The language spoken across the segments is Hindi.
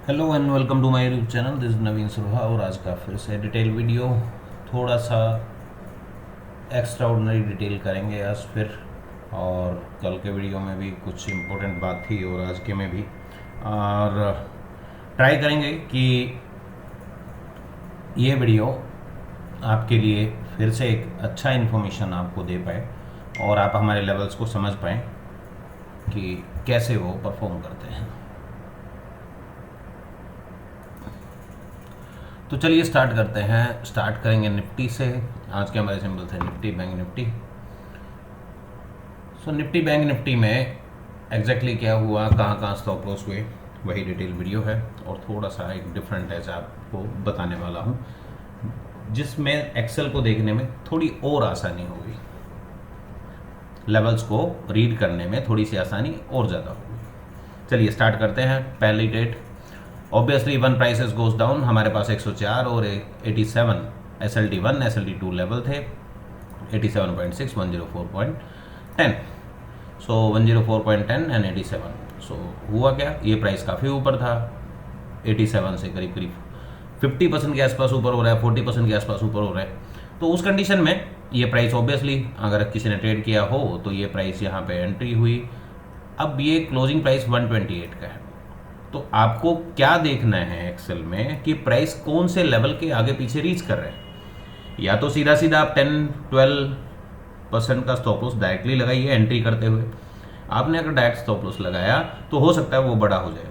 Hello and welcome to my YouTube channel. This is Naveen Surha और आज का फिर से डिटेल वीडियो। थोड़ा सा एक्स्ट्रा ऑर्डिनरी डिटेल करेंगे आज फिर, और कल के वीडियो में भी कुछ इम्पोर्टेंट बात थी और आज के में भी, और ट्राई करेंगे कि ये वीडियो आपके लिए फिर से एक अच्छा इन्फॉर्मेशन आपको दे पाए और आप हमारे लेवल्स को समझ पाएँ कि कैसे वो परफॉर्म करते हैं। तो चलिए स्टार्ट करते हैं। स्टार्ट करेंगे निफ्टी से। आज के हमारे सिंबल थे निफ्टी, बैंक निफ्टी। सो निफ्टी बैंक निफ्टी में एग्जैक्टली क्या हुआ, कहाँ कहाँ स्टॉप लॉस हुए, वही डिटेल वीडियो है और थोड़ा सा एक डिफरेंट ऐसे आपको बताने वाला हूँ जिसमें एक्सेल को देखने में थोड़ी और आसानी होगी, लेवल्स को रीड करने में थोड़ी सी आसानी और ज़्यादा होगी। चलिए स्टार्ट करते हैं। पहली date obviously one prices goes down. हमारे पास 104 और 87 SLT1 SLT2 लेवल थे, 87.6 104.10। सो 104.10 एंड 87। सो हुआ क्या, ये प्राइस काफ़ी ऊपर था, 87 से करीब करीब 50% के आसपास ऊपर हो रहा है, 40% के आसपास ऊपर हो रहा है। तो उस कंडीशन में ये प्राइस ऑब्वियसली अगर किसी ने ट्रेड किया हो तो ये प्राइस यहाँ पे एंट्री हुई। अब ये क्लोजिंग प्राइस 128 का है। तो आपको क्या देखना है एक्सेल में कि प्राइस कौन से लेवल के आगे पीछे रीच कर रहे हैं। या तो सीधा सीधा आप 10-12% का स्टॉप लॉस डायरेक्टली लगाइए एंट्री करते हुए। आपने अगर डायरेक्ट स्टॉप लॉस लगाया तो हो सकता है वो बड़ा हो जाए,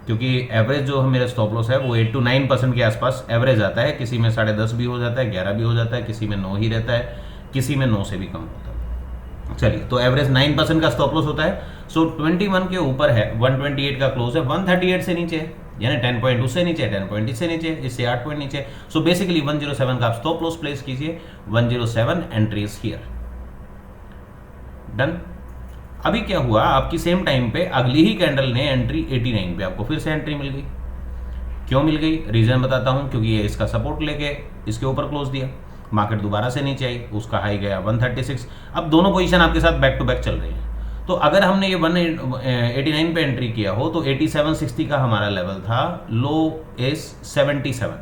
क्योंकि एवरेज जो मेरा स्टॉप लॉस है वो 8-9% के आसपास एवरेज आता है। किसी में 10.5 भी हो जाता है, 11 भी हो जाता है, किसी में 9 ही रहता है, किसी में 9 से भी कम होता है। चलिए, तो एवरेज 9% का स्टॉप लॉस होता है। सो 21 के ऊपर है, 128 का क्लोज है, 138 से नीचे है, यानी 10 पॉइंट उससे नीचे, 10 पॉइंट इससे नीचे, इससे 8 पॉइंट नीचे। सो बेसिकली 107 का आप स्टॉप लॉस प्लेस कीजिए। 107 एंट्रीज हियर, डन। अभी क्या हुआ, आपकी सेम टाइम पे अगली ही कैंडल ने एंट्री 89 पे आपको फिर से एंट्री मिल गई। क्यों मिल गई, रीजन बताता हूं। क्योंकि ये इसका सपोर्ट लेके इसके ऊपर क्लोज दिया, मार्केट दोबारा से नीचे आई, उसका हाई गया 136। अब दोनों पोजीशन आपके साथ बैक टू बैक चल रही है। तो अगर हमने ये 189 पे एंट्री किया हो तो 8760 का हमारा लेवल था, लो इज 77।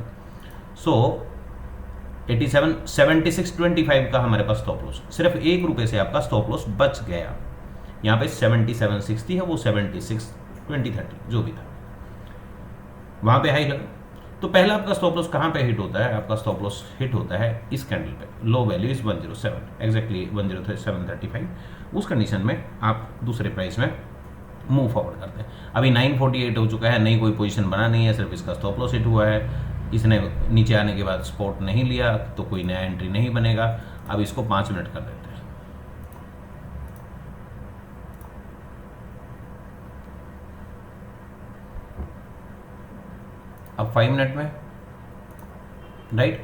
सो 87 7625 का हमारे पास स्टॉप लॉस, सिर्फ ₹1 से आपका स्टॉप लॉस बच गया। यहाँ पे 7760 है, वो 762030 जो भी था वहां पे हाई लगा। तो पहला आपका स्टॉप लॉस कहाँ पे हिट होता है, आपका स्टॉप लॉस हिट होता है इस कैंडल पे, लो वैल्यू इज 107, एग्जैक्टली 10735। उस कंडीशन में आप दूसरे प्राइस में मूव फॉरवर्ड करते हैं। अभी 948 हो चुका है, नई कोई पोजीशन बना नहीं है, सिर्फ इसका स्टॉप लॉस हिट हुआ है। इसने नीचे आने के बाद सपोर्ट नहीं लिया तो कोई नया एंट्री नहीं बनेगा। अब इसको 5 मिनट कर देते हैं। अब 5 मिनट में राइट,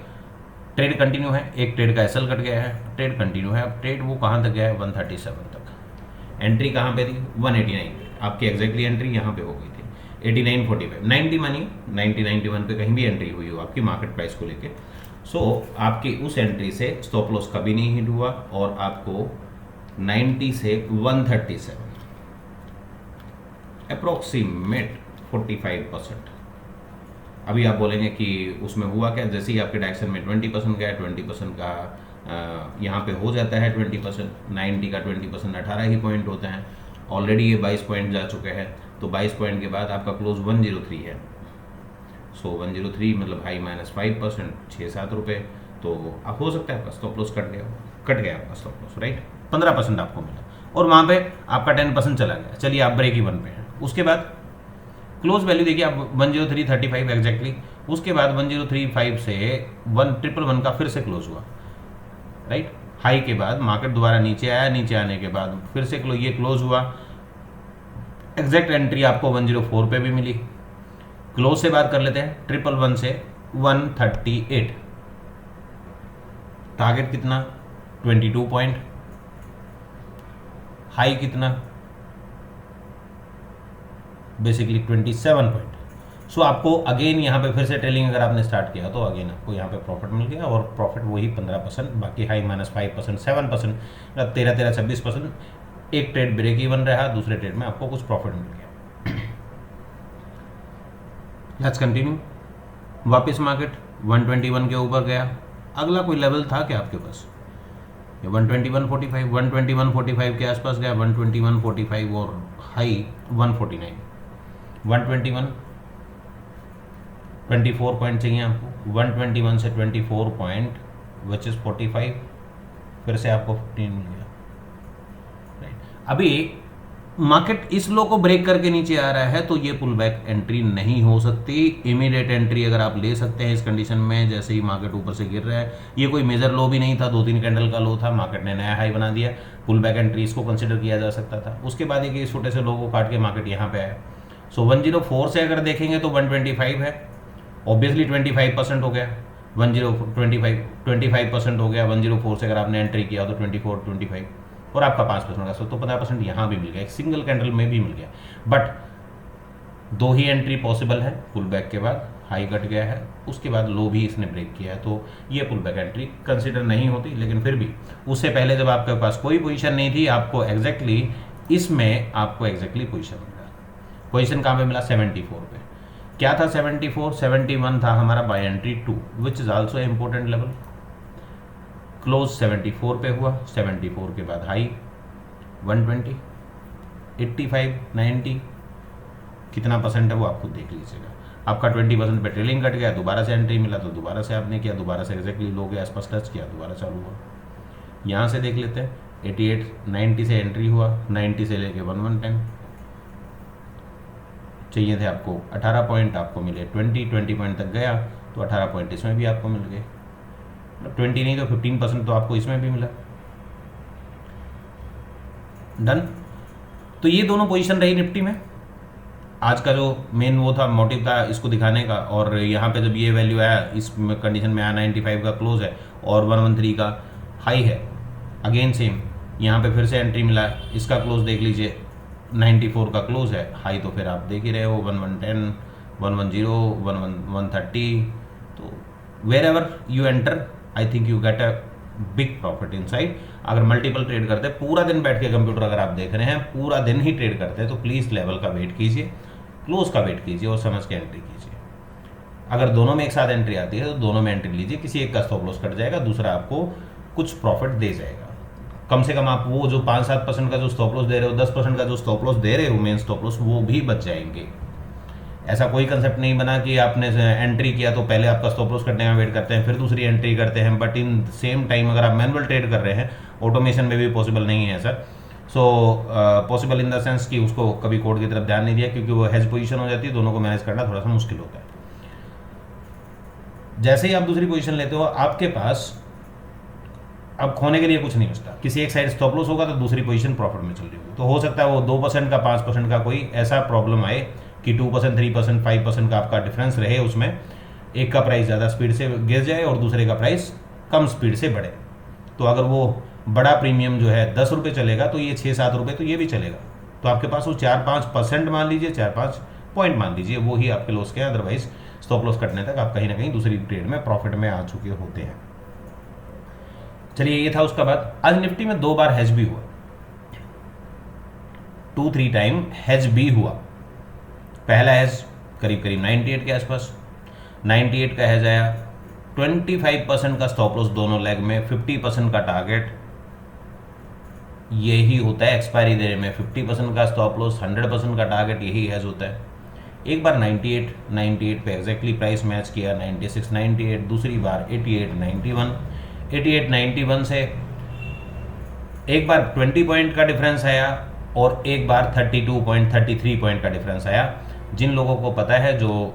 ट्रेड कंटिन्यू है, एक ट्रेड का एसएल कट गया है, ट्रेड कंटिन्यू है। अब ट्रेड वो कहाँ तक गया है, 137 तक। एंट्री कहाँ पे थी, 189 पे। आपकी एग्जैक्टली एंट्री यहाँ पे हो गई थी 8945, 90 मानिए, 90-91 पे कहीं भी एंट्री हुई हो आपकी मार्केट प्राइस को लेके। सो आपकी उस एंट्री से स्टॉप लॉस कभी नहीं हिट हुआ और आपको 90 से 137 अप्रोक्सीमेट 45%। अभी आप बोलेंगे कि उसमें हुआ क्या, जैसे ही आपके डायरेक्शन में 20% गया, 20% का यहाँ पे हो जाता है 20%, 90 का 20% 18 ही पॉइंट होते हैं। ऑलरेडी ये 22 पॉइंट जा चुके हैं, तो 22 पॉइंट के बाद आपका क्लोज 103 है। सो 103 मतलब हाई -5%, 6-7 रुपये। तो अब हो सकता है आपका स्टॉप लॉस कट गया आपका स्टॉप लॉस, राइट। 15% आपको मिला और वहाँ पे आपका 10% चला गया। चलिए आप ब्रेक इवन पे हैं। उसके बाद क्लोज वैल्यू देखिए आप 10335 एग्जैक्टली। उसके बाद 1035 से 1111 का फिर से क्लोज हुआ, राइट। हाई के बाद मार्केट दोबारा नीचे आया, नीचे आने के बाद फिर से ये क्लोज हुआ। एग्जैक्ट एंट्री आपको 104 पे भी मिली। क्लोज से बात कर लेते हैं, 111 से 138, टारगेट कितना 22 पॉइंट, हाई कितना बेसिकली 27 पॉइंट। सो आपको अगेन यहाँ पे फिर से ट्रेलिंग अगर आपने स्टार्ट किया तो अगेन आपको यहाँ पे प्रॉफिट मिल गया, और प्रॉफिट वही 15%, बाकी हाई -5%, 7%, 13-26%। एक ट्रेड ब्रेक इवन रहा, दूसरे ट्रेड में आपको कुछ प्रॉफिट मिल गया। Let's continue. वापस मार्केट 121 के ऊपर गया, अगला कोई लेवल था क्या आपके पास? 121.45, 121.45 के आसपास गया, 121.45 और हाई 149, 121.24 पॉइंट चाहिए आपको, 121 से 24 पॉइंट विच इज़ 45, फिर से आपको 15 मिल गया, राइट। अभी मार्केट इस लो को ब्रेक करके नीचे आ रहा है तो ये पुल बैक एंट्री नहीं हो सकती। इमीडिएट एंट्री अगर आप ले सकते हैं इस कंडीशन में, जैसे ही मार्केट ऊपर से गिर रहा है, ये कोई मेजर लो भी नहीं था, 2-3 कैंडल का लो था, मार्केट ने नया हाई बना दिया, पुल बैक एंट्री इसको कंसिडर किया जा सकता था। उसके बाद ये इस छोटे से लो को काट के मार्केट यहाँ पे आया। सो 104 से अगर देखेंगे तो 125 है, ऑब्वियसली 25% हो गया, 25% हो गया। 104 से अगर आपने एंट्री किया तो 24, 25 और आपका 5% का, तो 50% यहाँ भी मिल गया, एक सिंगल कैंडल में भी मिल गया। बट 2 ही एंट्री पॉसिबल है, पुल बैक के बाद हाई कट गया है, उसके बाद लो भी इसने ब्रेक किया है, तो ये पुल बैक एंट्री कंसिडर नहीं होती। लेकिन फिर भी उससे पहले जब आपके पास कोई पोजीशन नहीं थी, आपको एग्जैक्टली इसमें आपको एग्जैक्टली पोजीशन मिला। पोजीशन कहाँ पे मिला? 74 पे। क्या था 74? 71 था हमारा buy entry 2 which is also important level. Close 74 पे हुआ, 74 के बाद हाई 120, 85, 90, कितना परसेंट है वो आप खुद देख लीजिएगा। आपका 20% पे ट्रेलिंग कट गया, दोबारा से एंट्री मिला तो दोबारा से आपने किया, दोबारा से एग्जैक्टली लो के आसपास टच किया, दोबारा चालू हुआ। यहाँ से देख लेते हैं, 88, 90 से एंट्री हुआ, 90 से लेके 1110 चाहिए थे आपको, 18 पॉइंट आपको मिले, 20 पॉइंट तक गया तो 18 पॉइंट इसमें भी आपको मिल गए, 20 नहीं तो 15% तो आपको इसमें भी मिला। डन। तो ये दोनों पोजीशन रही निफ्टी में। आज का जो मेन वो था, मोटिव था इसको दिखाने का, और यहाँ पे जब ये वैल्यू आया, इस कंडीशन में आया, 95 का क्लोज है और 113 का हाई है, अगेन सेम यहाँ पे फिर से एंट्री मिला, इसका क्लोज देख लीजिए, 94 का क्लोज है, हाई तो फिर आप देख ही रहे हो 1110, 110, 130। तो wherever you enter I think you get a big profit inside. अगर मल्टीपल ट्रेड करते हैं, पूरा दिन बैठ के कंप्यूटर अगर आप देख रहे हैं, पूरा दिन ही ट्रेड करते हैं, तो प्लीज़ लेवल का वेट कीजिए, क्लोज का वेट कीजिए और समझ के एंट्री कीजिए। अगर दोनों में एक साथ एंट्री आती है तो दोनों में एंट्री लीजिए, किसी एक का स्टॉप लॉस कट जाएगा, दूसरा आपको कुछ प्रॉफिट दे जाएगा। कम से कम आप वो जो 5-7% का जो स्टॉप लॉस दे रहे हो, 10% का जो स्टॉप लॉस दे रहे हो, मेन स्टॉप लॉस, वो भी बच जाएंगे। ऐसा कोई कंसेप्ट नहीं बना कि आपने एंट्री किया तो पहले आपका स्टॉप लॉस कटने का वेट करते हैं, फिर दूसरी एंट्री करते हैं, बट इन सेम टाइम अगर आप मैनुअल ट्रेड कर रहे हैं, ऑटोमेशन में भी पॉसिबल नहीं है sir. So possible in the sense कि उसको कभी कोड की तरफ ध्यान नहीं दिया, क्योंकि वो हेज पोजीशन हो जाती है, दोनों को मैनेज करना थोड़ा सा मुश्किल होता है। जैसे ही आप दूसरी पोजीशन लेते हो, आपके पास अब खोने के लिए कुछ नहीं बचता। किसी एक साइड स्टॉप लॉस होगा तो दूसरी पोजीशन प्रॉफिट में चल रही होगी, तो हो सकता है वो 2% का 5% का कोई ऐसा प्रॉब्लम आए कि 2%, 3%, 5% का आपका डिफरेंस रहे, उसमें एक का प्राइस ज़्यादा स्पीड से गिर जाए और दूसरे का प्राइस कम स्पीड से बढ़े। तो अगर वो बड़ा प्रीमियम जो है 10 रुपये चलेगा तो ये 6-7 रुपये तो ये भी चलेगा, तो आपके पास वो 4-5% मान लीजिए, 4-5 पॉइंट मान लीजिए, वो ही आपके लॉस के। अदरवाइज स्टॉप लॉस कटने तक आप कहीं ना कहीं दूसरी ट्रेड में प्रॉफिट में आ चुके होते हैं। चलिए, ये था। उसका बाद आज निफ्टी में 2 बार हेज भी हुआ, 2-3 टाइम हेज भी हुआ। पहला हेज करीब 98 के आसपास, 98 का हेज आया, 25% का स्टॉप लॉस दोनों लेग में, 50% का टारगेट, यही होता है एक्सपायरी देने में, 50% का स्टॉप लॉस, 100% का टारगेट, यही हेज होता है। एक बार 98 पे एग्जैक्टली प्राइस मैच किया, 96, 98, दूसरी बार 88, 91, 88, 91 से एक बार 20 पॉइंट का डिफरेंस आया और एक बार 33 पॉइंट का डिफरेंस आया। जिन लोगों को पता है, जो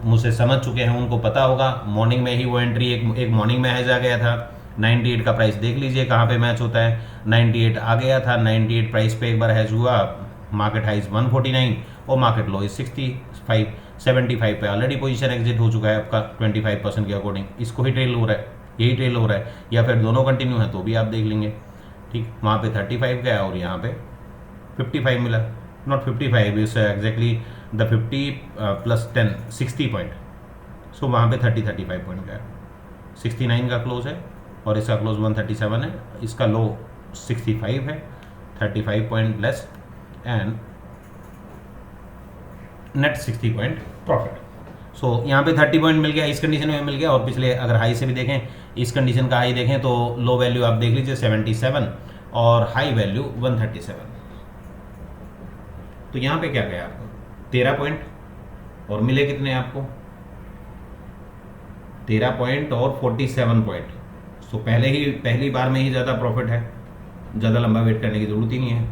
मुझसे समझ चुके हैं, उनको पता होगा, मॉर्निंग में ही वो एंट्री एक मॉर्निंग में हेज आ गया था। 98 का प्राइस देख लीजिए कहाँ पे मैच होता है, 98 आ गया था, 98 प्राइस पे एक बार हेज हुआ, मार्केट हाइज 149 और मार्केट लो 65, 75 पे ऑलरेडी पोजीशन एग्जिट हो चुका है आपका 25% के अकॉर्डिंग। इसको ही ट्रेल हो रहा है, यही ट्रेल हो रहा है, या फिर दोनों कंटिन्यू है तो भी आप देख लेंगे। ठीक, वहाँ पे 35 गया और यहाँ पे 55 मिला, not 55 is exactly the 50 + 10, 60 point. So वहाँ पे 35 पॉइंट गया, 69 का क्लोज है और इसका क्लोज 137 है, इसका लो 65 है, 35 point less and net 60 point profit. So यहाँ पे 30 पॉइंट मिल गया, इस कंडीशन में मिल गया। और पिछले अगर हाई से भी देखें, इस कंडीशन का हाई देखें तो लो वैल्यू आप देख लीजिए 77 और हाई वैल्यू 137। तो यहाँ पे क्या गया आपको 13 पॉइंट और मिले कितने आपको 13 पॉइंट और 47 पॉइंट। सो पहली बार में ही ज़्यादा प्रॉफिट है, ज़्यादा लंबा वेट करने की ज़रूरत ही नहीं है,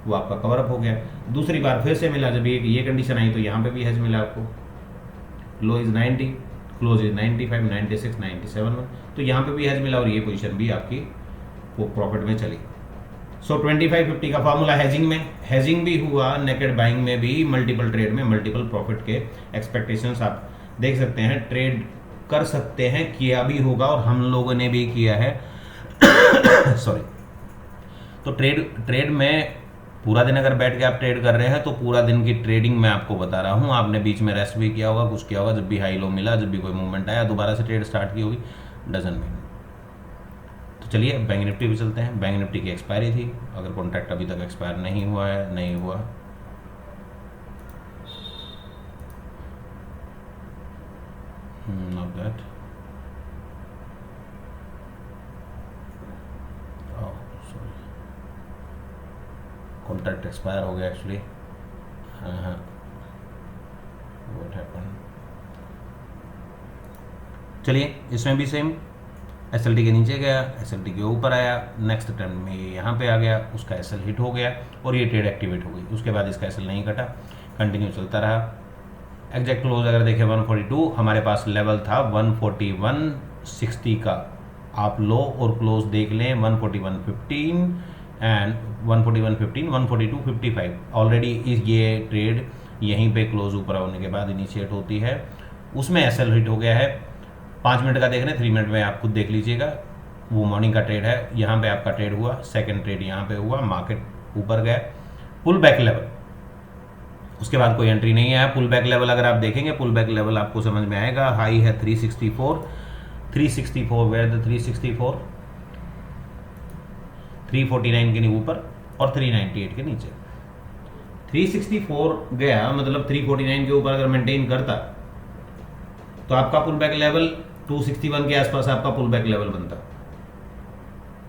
वो आपका कवर अप हो गया। दूसरी बार फिर से मिला, जब ये कंडीशन आई तो यहाँ पे भी हेज मिला आपको, लो इज 90, क्लोज इज 95, 96, 97, तो यहाँ पे भी हेज मिला और ये पोजीशन भी आपकी वो प्रॉफिट में चली। सो 25-50 का फार्मूला हेजिंग में, हेजिंग भी हुआ, नेकेड बाइंग में भी, मल्टीपल ट्रेड में मल्टीपल प्रॉफिट के एक्सपेक्टेशंस आप देख सकते हैं, ट्रेड कर सकते हैं, किया भी होगा और हम लोगों ने भी किया है। सॉरी। तो ट्रेड में पूरा दिन अगर बैठ के आप ट्रेड कर रहे हैं तो पूरा दिन की ट्रेडिंग मैं आपको बता रहा हूँ, आपने बीच में रेस्ट भी किया होगा, कुछ किया होगा, जब भी हाई लो मिला, जब भी कोई मूवमेंट आया दोबारा से ट्रेड स्टार्ट की होगी, डजंट मीन। तो चलिए बैंक निफ्टी भी चलते हैं। बैंक निफ्टी की एक्सपायरी थी, अगर कॉन्ट्रैक्ट अभी तक एक्सपायर नहीं हुआ है, नहीं हुआ, not that, कॉन्ट्रैक्ट एक्सपायर हो गया एक्चुअली। What happened. चलिए इसमें भी सेम, एसएलटी के नीचे गया, एसएलटी के ऊपर आया, नेक्स्ट टर्न में ये यहाँ पे आ गया, उसका एसएल हिट हो गया और ये ट्रेड एक्टिवेट हो गई। उसके बाद इसका एसएल नहीं कटा, कंटिन्यू चलता रहा। एग्जैक्ट क्लोज अगर देखें 142, हमारे पास लेवल था 141.60 का, आप लो और क्लोज देख लें 141.15 एंड 141.15, 142.55। ऑलरेडी ये ट्रेड यहीं पे क्लोज ऊपर होने के बाद इनिशिएट होती है, उसमें एसएल हिट हो गया है। 5 मिनट का देख रहे हैं, 3 मिनट में आप खुद देख लीजिएगा, वो मॉर्निंग का ट्रेड है, यहाँ पे आपका ट्रेड हुआ, सेकंड ट्रेड यहाँ पे हुआ, मार्केट ऊपर गया, पुल बैक लेवल, उसके बाद कोई एंट्री नहीं आया। पुल बैक लेवल अगर आप देखेंगे, पुल बैक लेवल आपको समझ में आएगा, हाई है 364, 364 वेयर द 364, 349 के ऊपर और 398 के नीचे। 364 गया मतलब 349 के ऊपर अगर मेंटेन करता तो आपका पुल बैक लेवल 261 के आसपास आपका पुल बैक लेवल बनता,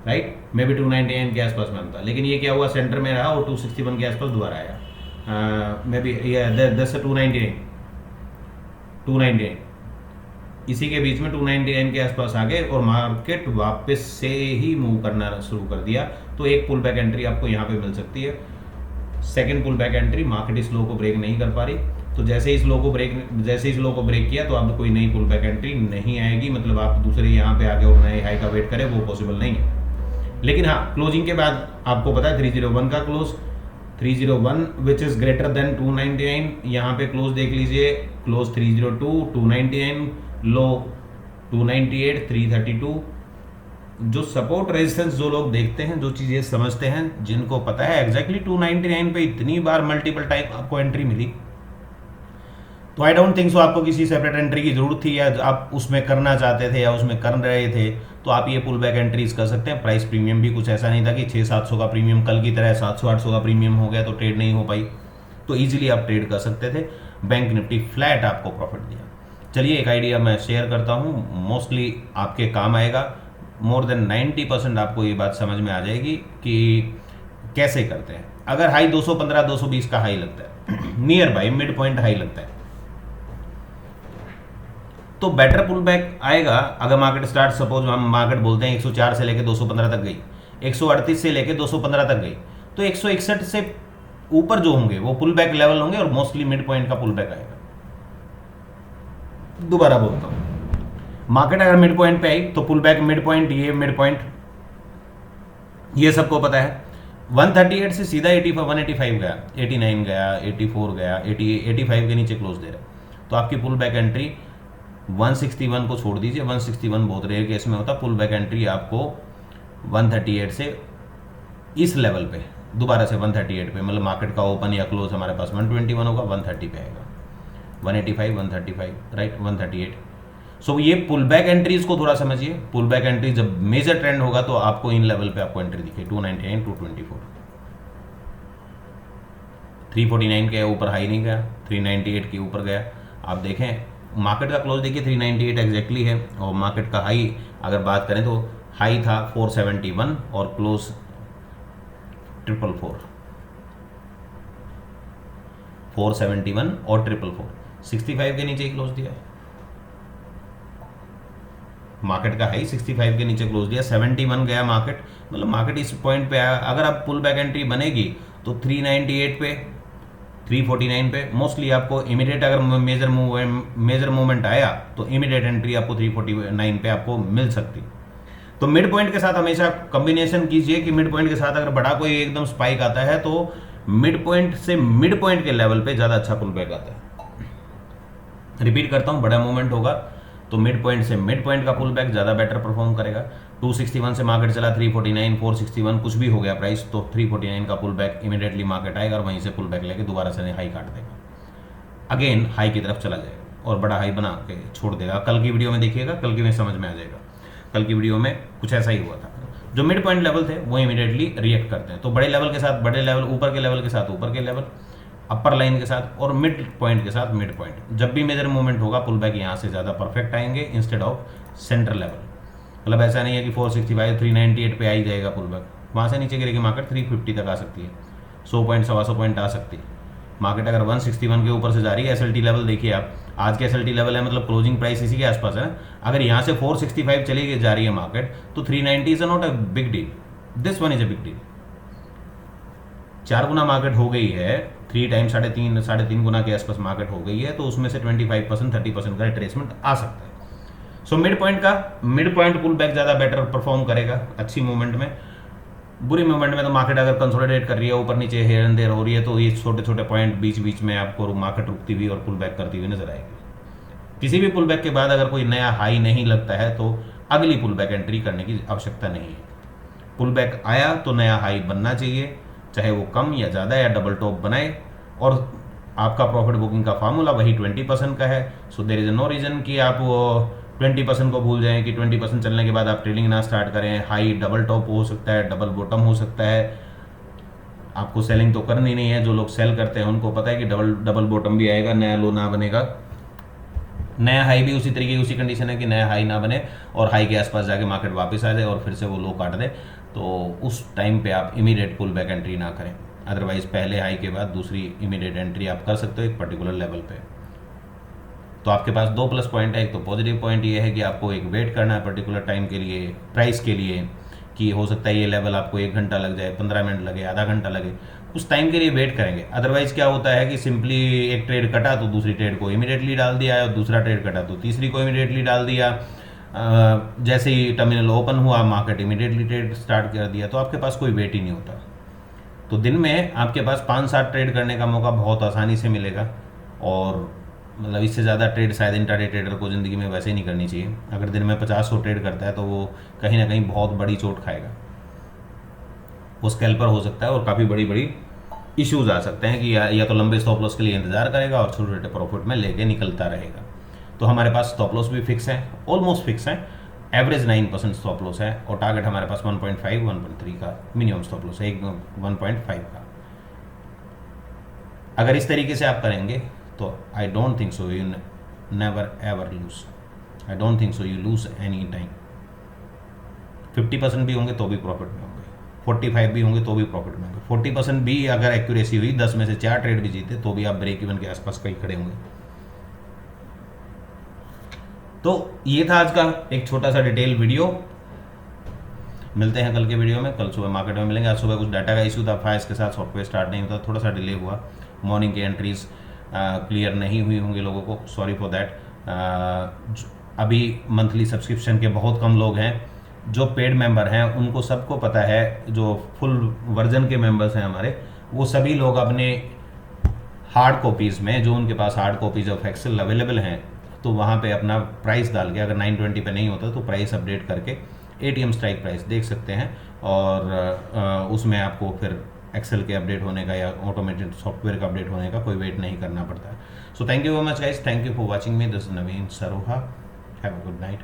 राइट, मे बी 299 के आसपास बनता, लेकिन ये क्या हुआ, सेंटर में रहा और 261 के आसपास दोबारा आया, मे बी 299 इसी के बीच में 299 के आसपास आ गए और मार्केट वापस से ही मूव करना शुरू कर दिया। तो एक पुल बैक एंट्री आपको यहाँ पे मिल सकती है, second pull back entry, market इस लो को ब्रेक नहीं कर पा रही, तो जैसे इस लो को ब्रेक किया तो अब कोई नई पुल बैक एंट्री नहीं आएगी, मतलब आप दूसरे यहाँ पे आगे और नए हाई का वेट करें, वो पॉसिबल नहीं है। लेकिन हाँ, क्लोजिंग के बाद आपको पता है 301 का close, 301 which is greater than 299, यहाँ पे क्लोज देख लीजिए, क्लोज 302, 299, लो 298, 332। जो सपोर्ट रेजिस्टेंस जो लोग देखते हैं, जो चीजें समझते हैं, जिनको पता है एग्जैक्टली 299 पे इतनी बार मल्टीपल टाइम आपको एंट्री मिली, तो आई डोंट थिंक सो आपको किसी सेपरेट एंट्री की जरूरत थी, या आप उसमें करना चाहते थे या उसमें कर रहे थे तो आप ये पुल बैक एंट्रीज कर सकते हैं। प्राइस प्रीमियम भी कुछ ऐसा नहीं था कि 600-700 का प्रीमियम कल की तरह 700-800 का प्रीमियम हो गया तो ट्रेड नहीं हो पाई, तो इजीली आप ट्रेड कर सकते थे। बैंक निफ्टी फ्लैट आपको प्रॉफिट दिया। चलिए एक आइडिया मैं शेयर करता हूँ, मोस्टली आपके काम आएगा, मोर देन 90% आपको ये बात समझ में आ जाएगी कि कैसे करते हैं। अगर हाई 215-220 का हाई लगता है, near by mid point high लगता है, तो बेटर पुल बैक आएगा। अगर मार्केट स्टार्ट, सपोज हम मार्केट बोलते हैं 104 से लेके 215 तक गई, 138 से लेके 215 तक गई, तो 161 से ऊपर जो होंगे वो पुल बैक लेवल होंगे और मोस्टली मिड पॉइंट का पुल बैक आएगा। दोबारा बोलता हूं, मार्केट अगर मिड पॉइंट पे आई तो पुल बैक मिड पॉइंट, ये मिड पॉइंट, ये सबको पता है। 138 से सीधा 185 गया, 89 गया, 84 गया, 85 के नीचे क्लोज दे रहा है, तो आपकी पुल बैक एंट्री 161 को छोड़ दीजिए, 161 बहुत रेयर केस में होता, पुल बैक एंट्री आपको 138 से इस लेवल पे दोबारा से 138 पे, मतलब मार्केट का ओपन या क्लोज हमारे पास 121 होगा, 130 पे आएगा, 185, 135, राइट, 138। सो ये पुल बैक एंट्रीज को थोड़ा समझिए। पुल बैक एंट्री जब मेजर ट्रेंड होगा तो आपको इन लेवल पे आपको एंट्री दिखे, 299, 224, 349 के ऊपर हाई नहीं गया, 398 के ऊपर गया, आप देखें मार्केट का क्लोज देखिए 398 एग्जैक्टली है, और मार्केट का हाई अगर बात करें तो हाई था 471 और क्लोज 444, 471 और 444, 65 के नीचे ही क्लोज दिया है। मार्केट का हाई 65 के नीचे क्लोज दिया, 71 गया मार्केट, मतलब मार्केट इस पॉइंट पे आया। अगर आप पुल बैक एंट्री बनेगी तो 398 पे, 349 पे मोस्टली आपको इमीडिएट, अगर मेजर मूवमेंट आया तो इमीडिएट एंट्री आपको 349 पे आपको मिल सकती। तो मिड पॉइंट के साथ हमेशा कॉम्बिनेशन कीजिए कि मिड पॉइंट के साथ अगर बड़ा कोई एकदम स्पाइक आता है तो मिड पॉइंट से मिड पॉइंट के लेवल पे ज़्यादा अच्छा पुल बैक आता है। रिपीट करता हूँ, बड़ा मूवमेंट होगा तो मिड पॉइंट से मिड पॉइंट का पुल बैक ज़्यादा बेटर परफॉर्म करेगा। 261 से मार्केट चला 349, 461 कुछ भी हो गया प्राइस, तो 349 का पुल बैक इमीडिएटली मार्केट आएगा और वहीं से पुल बैक लेके दोबारा से हाई काट देगा, अगेन हाई की तरफ चला जाएगा और बड़ा हाई बना के छोड़ देगा। कल की वीडियो में देखिएगा, कल की में समझ में आ जाएगा। कल की वीडियो में कुछ ऐसा ही हुआ था, जो मिड पॉइंट लेवल थे वो इमीडिएटली रिएक्ट करते हैं। तो बड़े लेवल के साथ बड़े लेवल, ऊपर के लेवल के साथ ऊपर के लेवल, अपर लाइन के साथ और मिड पॉइंट के साथ मिड पॉइंट। जब भी मेजर मूवमेंट होगा पुल बैक यहाँ से ज़्यादा परफेक्ट आएंगे इंस्टेड ऑफ सेंटर लेवल। मतलब ऐसा नहीं है कि 465 398 पे आ ही जाएगा पुल बैक, वहाँ से नीचे गिरेगी मार्केट 350 तक आ सकती है, 100 पॉइंट 125 पॉइंट आ सकती है। मार्केट अगर 161 के ऊपर से जा रही है, एसएलटी लेवल देखिए आप, आज के एसएलटी लेवल है मतलब क्लोजिंग प्राइस इसी के आसपास है। अगर यहाँ से 465 चली जा रही है मार्केट तो 390 is not a big deal, this one is a big deal. 4 Guna market हो गई है, 3 टाइम 3.5 गुना के आसपास मार्केट हो गई है, तो उसमें से 25% 30% का रिट्रेसमेंट आ सकता है। So mid point pull back ज़्यादा बेटर परफॉर्म करेगा अच्छी मूवमेंट में। बुरी मूवमेंट में तो मार्केट अगर कंसोलिडेट कर रही है, ऊपर नीचे हेयर एंड देयर हो रही है, तो ये छोटे छोटे पॉइंट बीच बीच में आपको मार्केट रुकती हुई और पुल बैक करती हुई नजर आएगी। किसी भी पुल बैक के बाद अगर कोई नया हाई नहीं लगता है तो अगली पुल बैक एंट्री करने की आवश्यकता नहीं है। पुल बैक आया तो नया हाई बनना चाहिए, चाहे वो कम या ज़्यादा या डबल टॉप बनाए, और आपका प्रॉफिट बुकिंग का फार्मूला वही 20% का है। So there is no reason कि आप वो 20% को भूल जाएं कि 20% चलने के बाद आप ट्रेडिंग ना स्टार्ट करें। हाई डबल टॉप हो सकता है, डबल बॉटम हो सकता है, आपको सेलिंग तो करनी नहीं है। जो लोग सेल करते हैं उनको पता है कि डबल बॉटम भी आएगा, नया लो ना बनेगा, नया हाई भी उसी तरीके की उसी कंडीशन है कि नया हाई ना बने और हाई के आसपास जाके मार्केट वापस आ जाए और फिर से वो लो काट दे, तो उस टाइम पे आप इमीडिएट पुल बैक एंट्री ना करें। अदरवाइज पहले हाई के बाद दूसरी इमीडिएट एंट्री आप कर सकते हो एक पर्टिकुलर लेवल पे। तो आपके पास 2 प्लस पॉइंट है। एक तो पॉजिटिव पॉइंट ये है कि आपको एक वेट करना है पर्टिकुलर टाइम के लिए, प्राइस के लिए, कि हो सकता है ये लेवल आपको 1 घंटा लग जाए, 15 मिनट लगे, आधा घंटा लगे, उस टाइम के लिए वेट करेंगे। अदरवाइज क्या होता है कि सिंपली एक ट्रेड कटा तो दूसरी ट्रेड को इमीडिएटली डाल दिया, और दूसरा ट्रेड कटा तो तीसरी को इमीडिएटली डाल दिया। जैसे ही टर्मिनल ओपन हुआ मार्केट इमीडिएटली ट्रेड स्टार्ट कर दिया, तो आपके पास कोई वेट ही नहीं होता। तो दिन में आपके पास 5-7 ट्रेड करने का मौका बहुत आसानी से मिलेगा, और मतलब इससे ज़्यादा ट्रेड शायद इंट्राडे ट्रेडर को ज़िंदगी में वैसे ही नहीं करनी चाहिए। अगर दिन में 50-100 ट्रेड करता है तो वो कहीं ना कहीं बहुत बड़ी चोट खाएगा, वो स्कैल्पर हो सकता है और काफ़ी बड़ी बड़ी इश्यूज आ सकते हैं कि या तो लंबे स्टॉप लॉस के लिए इंतजार करेगा और छोटे छोटे प्रॉफिट में लेके निकलता रहेगा। तो हमारे पास स्टॉप लॉस भी फिक्स है, ऑलमोस्ट फिक्स है, एवरेज 9% स्टॉप लॉस है, और टारगेट हमारे पास 1.5 1.3 का मिनिमम स्टॉप लॉस है, 1.5 का। अगर इस तरीके से आप करेंगे तो I don't think so you never ever lose, I don't think so you lose any time. 50% भी होंगे तो भी प्रॉफिट में होंगे, 45 भी होंगे तो भी प्रॉफिट में होंगे, 40% भी अगर एक्यूरेसी हुई, 10 में से 4 ट्रेड भी जीते तो भी आप ब्रेक इवन के आसपास कहीं खड़े होंगे। तो ये था आज का एक छोटा सा डिटेल वीडियो। मिलते हैं कल के वीडियो में, कल सुबह मार्केट में मिलेंगे। आज सुबह कुछ डाटा का इशू था, फाइज के साथ सॉफ्टवेयर स्टार्ट नहीं होता, थोड़ा सा डिले हुआ, मॉर्निंग की एंट्रीज क्लियर नहीं हुई होंगी लोगों को, सॉरी फॉर दैट। अभी मंथली सब्सक्रिप्शन के बहुत कम लोग हैं, जो पेड मेंबर हैं उनको सबको पता है, जो फुल वर्जन के मेंबर्स हैं हमारे, वो सभी लोग अपने हार्ड कॉपीज़ में, जो उनके पास hard copies of Excel available हैं, तो वहाँ पे अपना प्राइस डाल के, अगर 920 पे नहीं होता तो प्राइस अपडेट करके एटीएम स्ट्राइक प्राइस देख सकते हैं, और उसमें आपको फिर एक्सेल के अपडेट होने का या ऑटोमेटेड सॉफ्टवेयर का अपडेट होने का कोई वेट नहीं करना पड़ता है। So thank you very much guys, thank you for watching me, this is Naveen Saroha, have a good night.